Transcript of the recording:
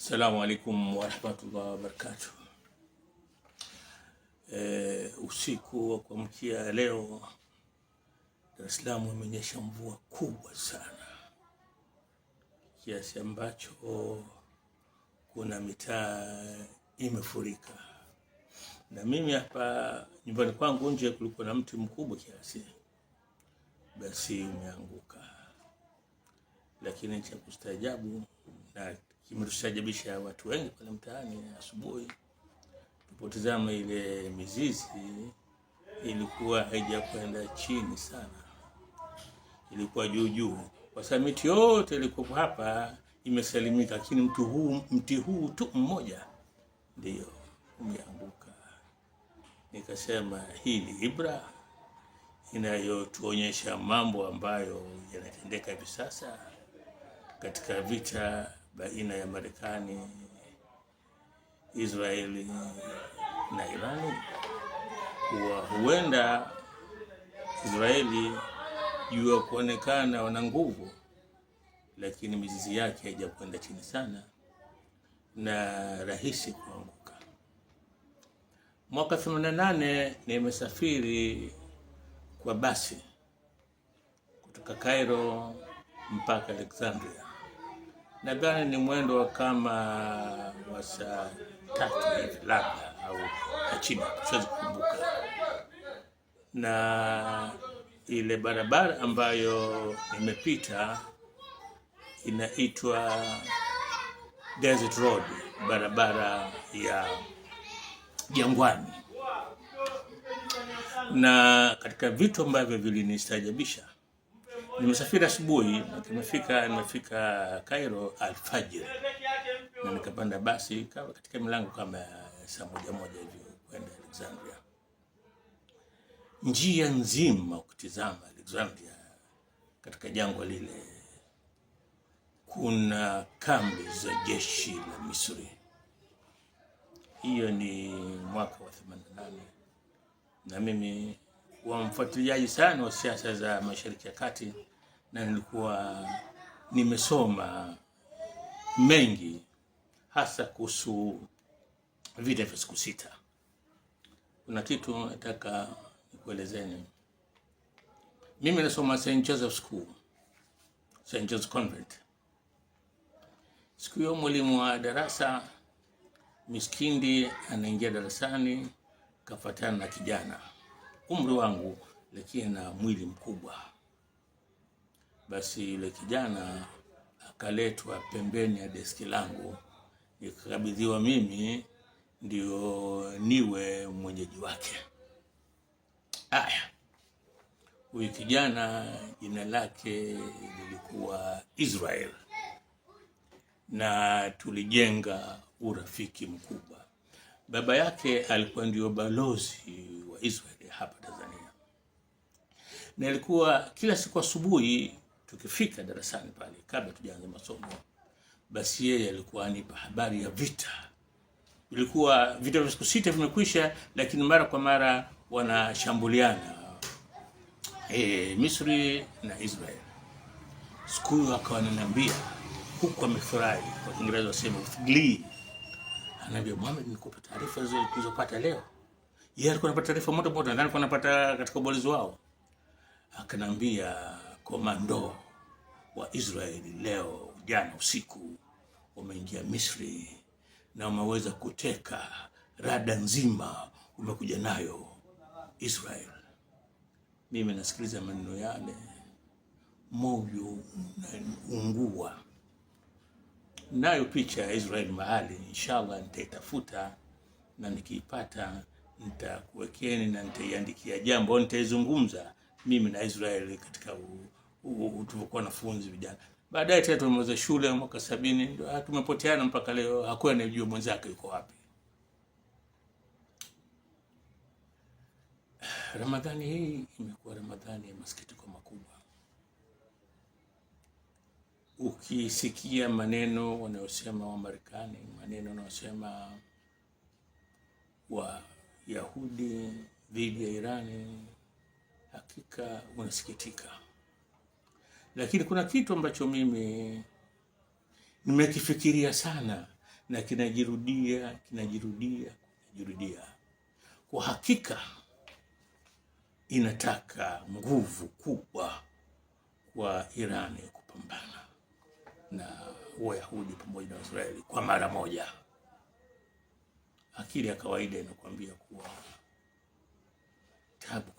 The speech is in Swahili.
Assalamu alaikum warahmatullahi wabarakatuh. Usiku wa kuamkia leo Dar es Salaam imenyesha mvua kubwa sana kiasi ambacho kuna mitaa imefurika, na mimi hapa nyumbani kwangu nje kulikuwa na mti mkubwa kiasi, basi umeanguka. Lakini cha kustaajabu na kimetustajabisha watu wengi pale mtaani, asubuhi tupotazama ile mizizi ilikuwa haijakwenda chini sana, ilikuwa juu juu, kwa sababu miti yote ilikuwa hapa imesalimika, lakini mti huu tu mmoja ndio umeanguka. Nikasema hii ni ibra inayotuonyesha mambo ambayo yanatendeka hivi sasa katika vita baina ya Marekani, Israeli na Irani. Huenda Israeli jua kuonekana wana nguvu, lakini mizizi yake haijakwenda chini sana na rahisi kuanguka. Mwaka 88 nimesafiri kwa basi kutoka Cairo mpaka Alexandria. Nadhani ni mwendo wa kama wa saa 3 hivi labda, au chini, siwezi kukumbuka. Na ile barabara ambayo nimepita inaitwa Desert Road, barabara ya jangwani. Na katika vitu ambavyo vilinistaajabisha, nimesafiri asubuhi na nimefika Cairo alfajiri, na nikapanda basi katika milango kama saa moja hivi kwenda Alexandria. Njia nzima ukitizama Alexandria, katika jangwa lile kuna kambi za jeshi la Misri. Hiyo ni mwaka wa 88, na mimi wa mfuatiliaji sana wa siasa za Mashariki ya Kati, na nilikuwa nimesoma mengi hasa kuhusu vita vya siku 6. Kuna kitu nataka nikuelezeni. Mimi nasoma St. Joseph School, St. Joseph Convent. Siku hiyo mwalimu wa darasa miskindi anaingia darasani, kafuatana na kijana umri wangu lakini na mwili mkubwa. Basi yule kijana akaletwa pembeni ya deski langu, nikakabidhiwa mimi ndio niwe mwenyeji wake. Huyu kijana jina lake lilikuwa Israel, na tulijenga urafiki mkubwa. Baba yake alikuwa ndio balozi wa Israeli hapa Tanzania, na ilikuwa kila siku asubuhi tukifika darasani pale, kabla tujaanza masomo, basi yeye alikuwa anipa habari ya vita. Ilikuwa vita vya siku 6 vimekwisha, lakini mara kwa mara wanashambuliana Misri na Israel. Siku hiyo akawa ananiambia huku amefurahi, kwa Kiingereza wasema with glee, ananiambia, Muhammad, nikupa taarifa zilizopata leo. Yeye alikuwa anapata taarifa moto, ndani alikuwa anapata katika ubalozi wao. Akanambia komando wa Israeli leo jana usiku wameingia Misri na wameweza kuteka rada nzima, umekuja nayo Israel. Mimi nasikiliza maneno yale, moyo unaungua. Nayo picha ya Israel mahali, inshallah nitaitafuta, na nikiipata nitakuwekeni na nitaiandikia jambo, nitaizungumza mimi na Israel katika tulipokuwa wanafunzi vijana. Baadaye tena tumemaliza shule mwaka 70, ndio tumepoteana mpaka leo, hakuna anayejua mwenzake yuko wapi. Ramadhani hii imekuwa Ramadhani ya masikitiko makubwa. Ukisikia maneno wanayosema wa Marekani, maneno wanayosema wa Yahudi dhidi ya Irani, hakika unasikitika. Lakini kuna kitu ambacho mimi nimekifikiria sana na kinajirudia. Kwa hakika inataka nguvu kubwa kwa Irani kupambana na Wayahudi pamoja na Israeli kwa mara moja. Akili ya kawaida inakuambia kuwa tabu